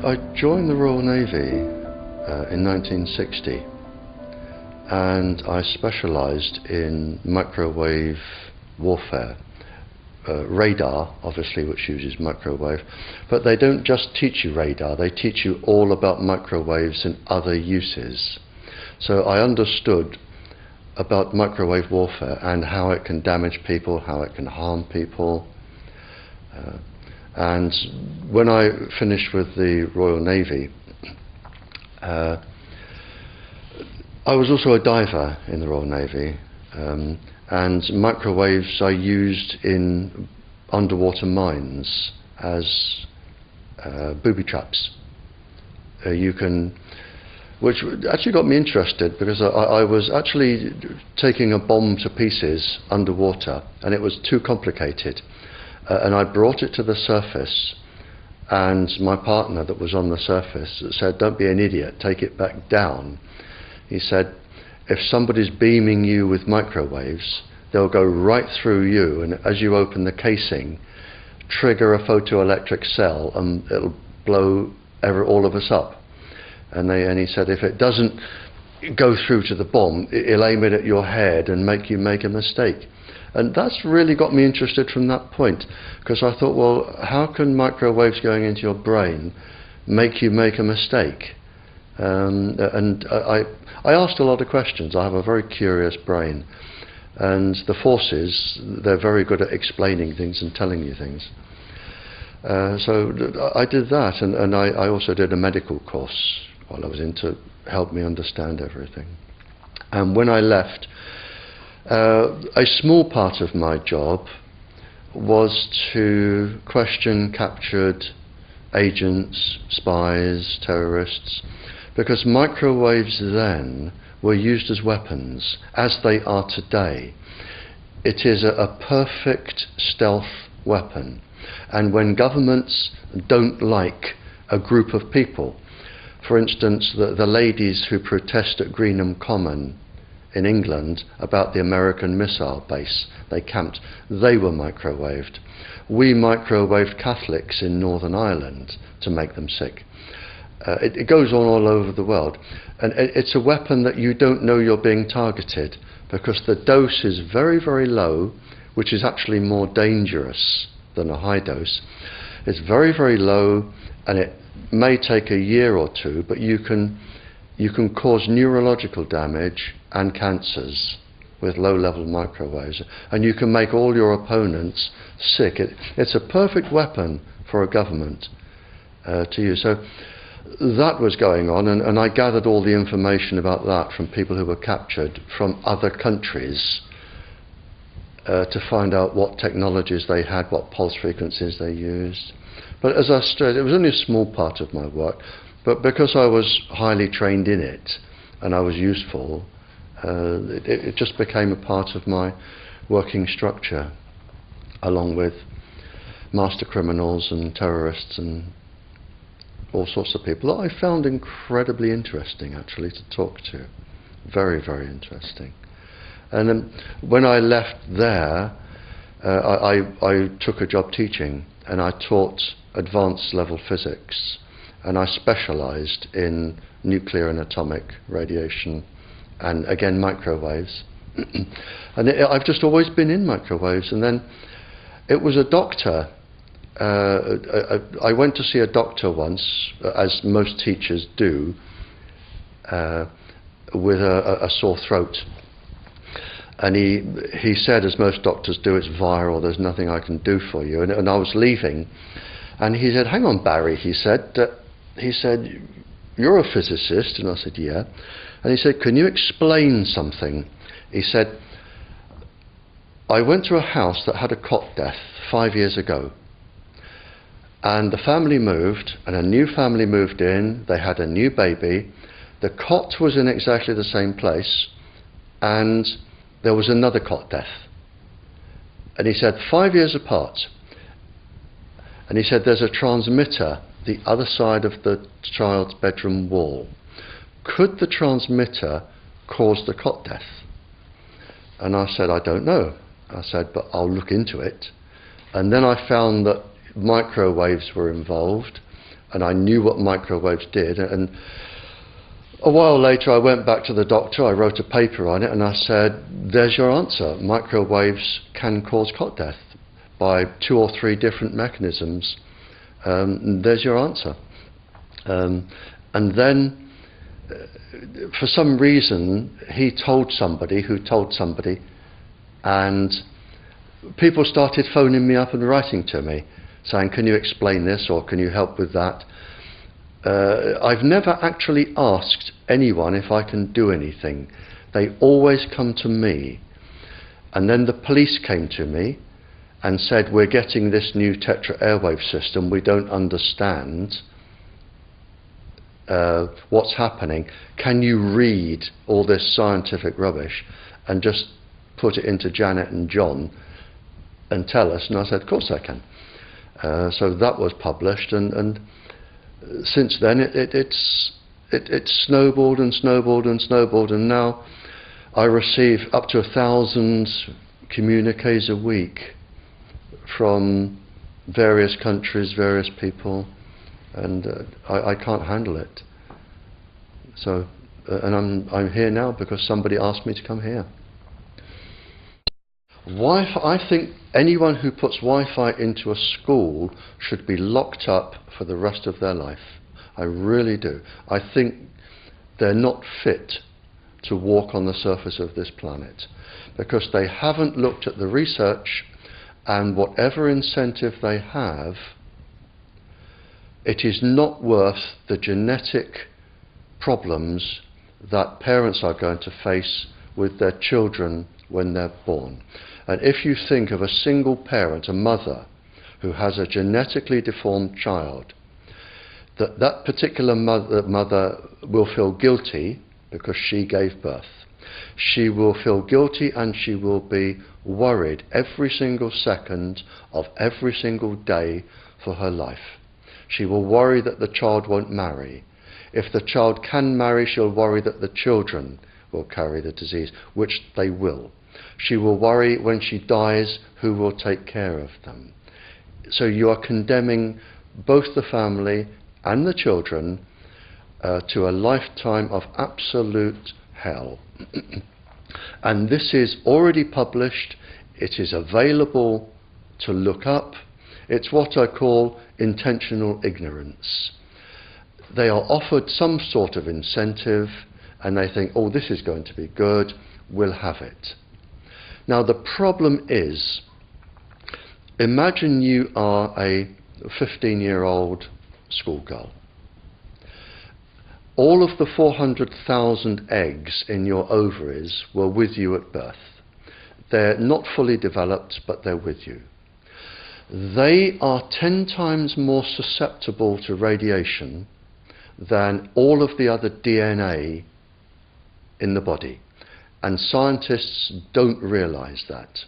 I joined the Royal Navy in 1960, and I specialised in microwave warfare. Radar, obviously, which uses microwave, but they don't just teach you radar, they teach you all about microwaves and other uses. So I understood about microwave warfare and how it can damage people, how it can harm people. And when I finished with the Royal Navy, I was also a diver in the Royal Navy, and microwaves I used in underwater mines as booby traps. Which actually got me interested, because I was actually taking a bomb to pieces underwater, and it was too complicated. And I brought it to the surface, and my partner that was on the surface said, "Don't be an idiot, take it back down." He said, "If somebody's beaming you with microwaves, they'll go right through you, and as you open the casing, trigger a photoelectric cell, and it'll blow all of us up." And he said, "If it doesn't go through to the bomb, it'll aim it at your head and make you make a mistake." And that's really got me interested from that point, because I thought, well, how can microwaves going into your brain make you make a mistake? And I asked a lot of questions. I have a very curious brain, and the forces, they're very good at explaining things and telling you things. So I did that, and I also did a medical course while I was in to help me understand everything. And when I left, a small part of my job was to question captured agents, spies, terrorists, because microwaves then were used as weapons, as they are today. It is a perfect stealth weapon, and when governments don't like a group of people, for instance, the ladies who protest at Greenham Common in England about the American missile base they camped, they were microwaved. We microwaved Catholics in Northern Ireland to make them sick. It goes on all over the world, and it's a weapon that you don't know you're being targeted, because the dose is very, very low, which is actually more dangerous than a high dose. It's very, very low, and it may take a year or two, but you can cause neurological damage and cancers with low-level microwaves, and you can make all your opponents sick. It's a perfect weapon for a government to use. So that was going on, and I gathered all the information about that from people who were captured from other countries to find out what technologies they had, what pulse frequencies they used. But as I said, it was only a small part of my work, but because I was highly trained in it and I was useful, it just became a part of my working structure, along with master criminals and terrorists and all sorts of people that I found incredibly interesting, actually, to talk to. Very, very interesting. And then when I left there, I took a job teaching, and I taught advanced level physics, and I specialised in nuclear and atomic radiation, and again microwaves. And I've just always been in microwaves. And then it was a doctor. I went to see a doctor once, as most teachers do, with a sore throat. And he said, as most doctors do, "It's viral, there's nothing I can do for you." And I was leaving, and he said, "Hang on, Barry," he said, "you're a physicist?" And I said, "Yeah." And he said, "Can you explain something?" He said, "I went to a house that had a cot death 5 years ago. And the family moved, and a new family moved in, they had a new baby, the cot was in exactly the same place, and there was another cot death." And he said, 5 years apart. And he said, "There's a transmitter the other side of the child's bedroom wall. Could the transmitter cause the cot death?" And I said, "I don't know." I said, "But I'll look into it." And then I found that microwaves were involved, and I knew what microwaves did. And a while later I went back to the doctor, I wrote a paper on it, and I said, there's your answer. Microwaves can cause cot death by 2 or 3 different mechanisms. There's your answer. And then, for some reason, he told somebody who told somebody, and people started phoning me up and writing to me, saying, can you explain this, or can you help with that? I've never actually asked anyone if I can do anything. They always come to me. And then the police came to me and said, we're getting this new tetra airwave system, we don't understand what's happening. Can you read all this scientific rubbish and just put it into Janet and John and tell us? And I said, of course I can. So that was published, and since then it's snowballed and snowballed and snowballed, and now I receive up to 1,000 communiques a week from various countries, various people, and I can't handle it. So, and I'm here now because somebody asked me to come here. Wi-Fi, I think anyone who puts Wi-Fi into a school should be locked up for the rest of their life. I really do. I think they're not fit to walk on the surface of this planet because they haven't looked at the research, and whatever incentive they have, it is not worth the genetic problems that parents are going to face with their children when they're born. And if you think of a single parent, a mother, who has a genetically deformed child, that particular mother will feel guilty because she gave birth. She will feel guilty, and she will be worried every single second of every single day for her life. She will worry that the child won't marry. If the child can marry, she'll worry that the children will carry the disease, which they will. She will worry when she dies who will take care of them. So you are condemning both the family and the children to a lifetime of absolute hell. And this is already published. It is available to look up. It's what I call intentional ignorance. They are offered some sort of incentive, and they think, oh, this is going to be good, we'll have it. Now the problem is, imagine you are a 15-year-old schoolgirl. All of the 400,000 eggs in your ovaries were with you at birth. They're not fully developed, but they're with you. They are 10 times more susceptible to radiation than all of the other DNA in the body. And scientists don't realize that.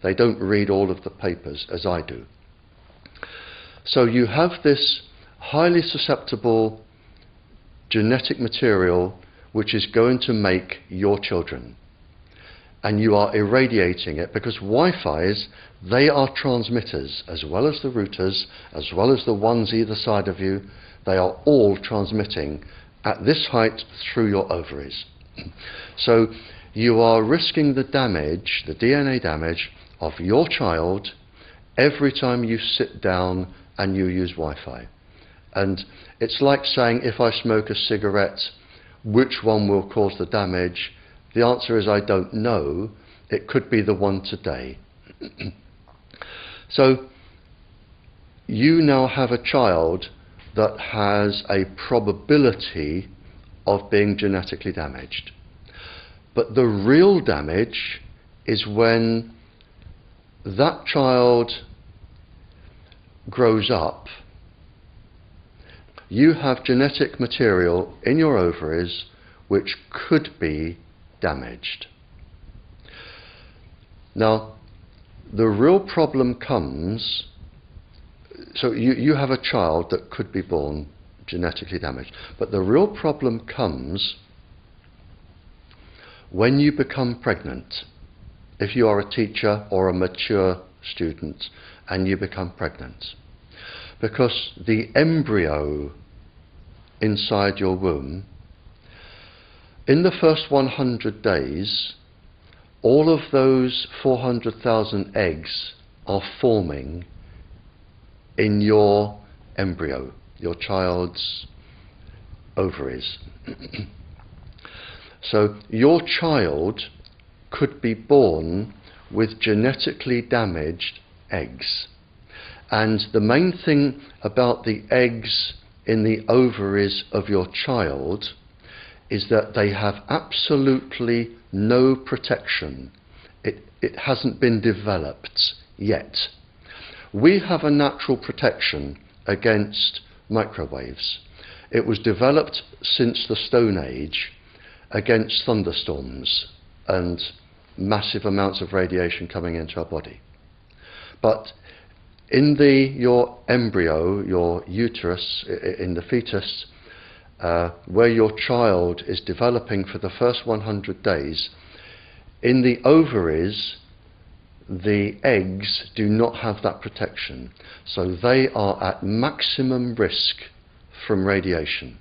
They don't read all of the papers as I do. So you have this highly susceptible genetic material which is going to make your children. And you are irradiating it because Wi-Fi's, they are transmitters as well as the routers, as well as the ones either side of you. They are all transmitting at this height through your ovaries. So you are risking the damage, the DNA damage of your child every time you sit down and you use Wi-Fi. And it's like saying, if I smoke a cigarette, which one will cause the damage? The answer is I don't know. It could be the one today. So you now have a child that has a probability of being genetically damaged. But the real damage is when that child grows up. You have genetic material in your ovaries which could be damaged. Now, the real problem comes, so you have a child that could be born genetically damaged, but the real problem comes when you become pregnant. If you are a teacher or a mature student and you become pregnant. because the embryo inside your womb, in the first 100 days, all of those 400,000 eggs are forming in your embryo, your child's ovaries. So your child could be born with genetically damaged eggs. And the main thing about the eggs in the ovaries of your child is that they have absolutely no protection. It hasn't been developed yet. We have a natural protection against microwaves. It was developed since the Stone Age against thunderstorms and massive amounts of radiation coming into our body. But in your embryo, your uterus, in the fetus, where your child is developing for the first 100 days, in the ovaries, the eggs do not have that protection. So they are at maximum risk from radiation.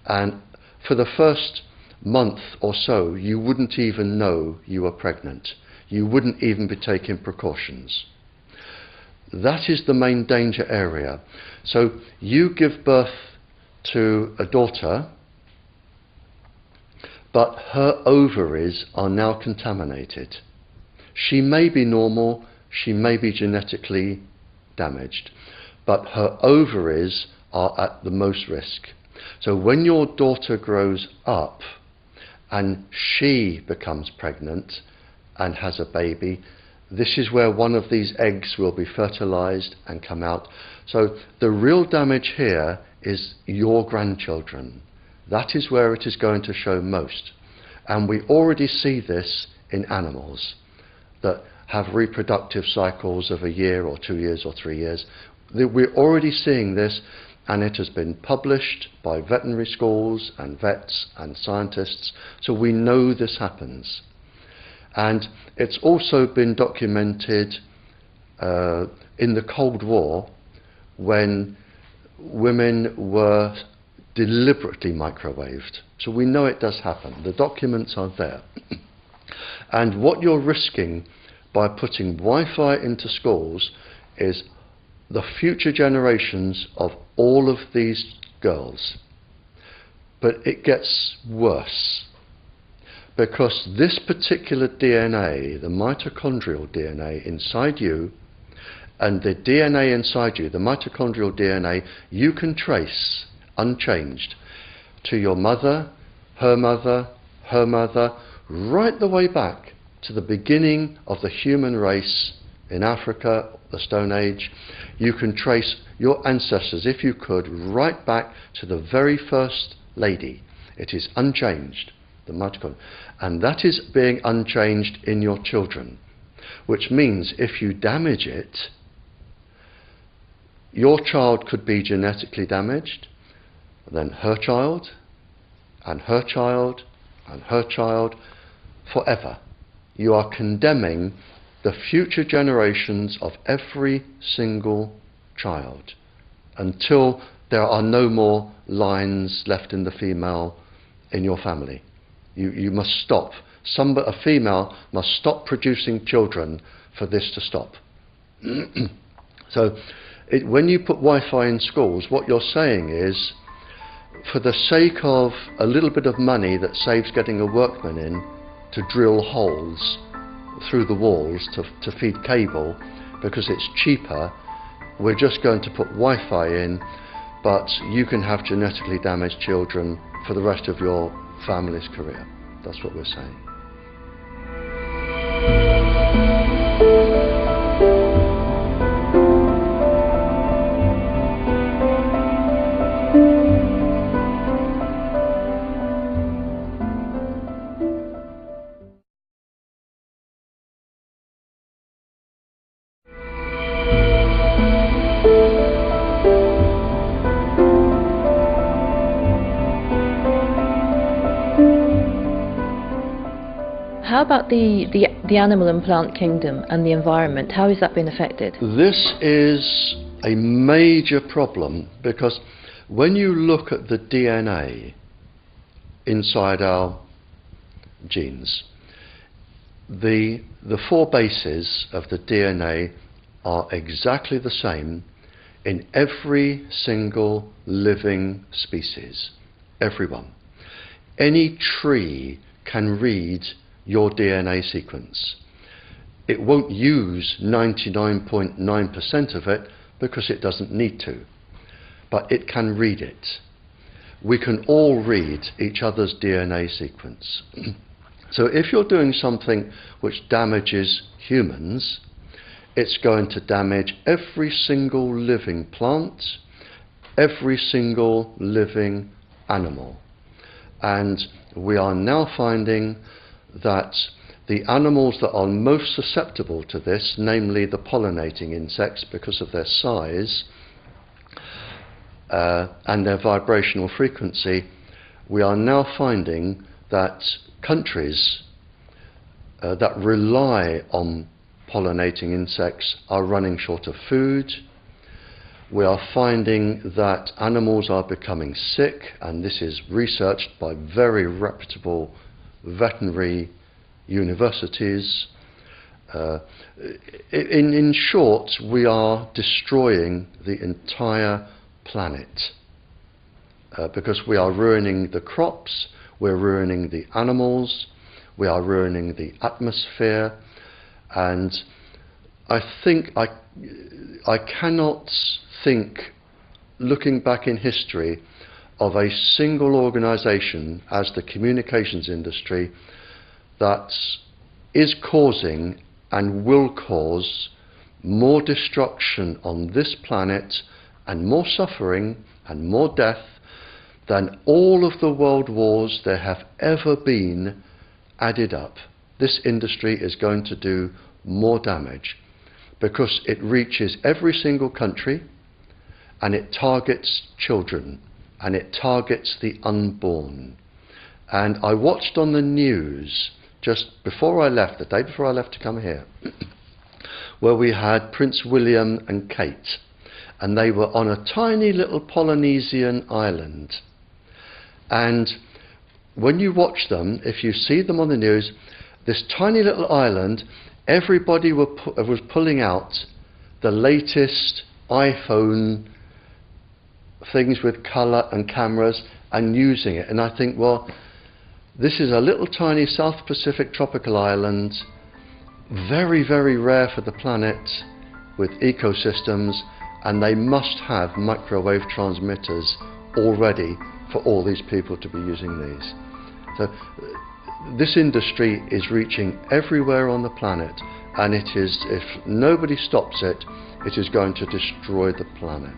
And for the first month or so, you wouldn't even know you were pregnant. You wouldn't even be taking precautions. That is the main danger area. So you give birth to a daughter, but her ovaries are now contaminated. She may be normal, she may be genetically damaged, but her ovaries are at the most risk. So when your daughter grows up and she becomes pregnant and has a baby, this is where one of these eggs will be fertilized and come out. So the real damage here is your grandchildren. That is where it is going to show most. And we already see this in animals that have reproductive cycles of a year or 2 years or 3 years. We're already seeing this, and it has been published by veterinary schools and vets and scientists, so we know this happens. And it's also been documented in the Cold War, when women were deliberately microwaved. So we know it does happen. The documents are there. And what you're risking by putting Wi-Fi into schools is the future generations of all of these girls. But it gets worse, because this particular DNA, the mitochondrial DNA inside you, and the DNA inside you, the mitochondrial DNA, you can trace unchanged to your mother, her mother, her mother, right the way back to the beginning of the human race in Africa, the Stone Age. You can trace your ancestors, if you could, right back to the very first lady. It is unchanged, the mitochondria. And that is being unchanged in your children, which means if you damage it, your child could be genetically damaged, then her child, and her child, and her child, forever. You are condemning the future generations of every single child until there are no more lines left in the female in your family. You must stop. A female must stop producing children for this to stop. So when you put Wi-Fi in schools, what you're saying is, for the sake of a little bit of money that saves getting a workman in to drill holes through the walls to feed cable, because it's cheaper, we're just going to put Wi-Fi in, but you can have genetically damaged children for the rest of your family's career. That's what we're saying. How about the animal and plant kingdom and the environment? How has that been affected? This is a major problem, because when you look at the DNA inside our genes, the four bases of the DNA are exactly the same in every single living species, everyone. Any tree can read your DNA sequence. It won't use 99.9% of it because it doesn't need to, but it can read it. We can all read each other's DNA sequence. So if you're doing something which damages humans, it's going to damage every single living plant, every single living animal. And we are now finding that the animals that are most susceptible to this, namely the pollinating insects because of their size and their vibrational frequency, we are now finding that countries that rely on pollinating insects are running short of food. We are finding that animals are becoming sick, and this is researched by very reputable veterinary universities. In short, we are destroying the entire planet because we are ruining the crops, we're ruining the animals, we are ruining the atmosphere. And I think I cannot think, looking back in history, of a single organisation as the communications industry that is causing and will cause more destruction on this planet and more suffering and more death than all of the world wars there have ever been added up. This industry is going to do more damage because it reaches every single country and it targets children and it targets the unborn. And I watched on the news just before I left, the day before I left to come here, where we had Prince William and Kate, and they were on a tiny little Polynesian island. And when you watch them, if you see them on the news, this tiny little island, everybody was pulling out the latest iPhone things with colour and cameras and using it. And I think, well, this is a little tiny South Pacific tropical island, very, very rare for the planet, with ecosystems, and they must have microwave transmitters already for all these people to be using these. So this industry is reaching everywhere on the planet, and it is, if nobody stops it, it is going to destroy the planet.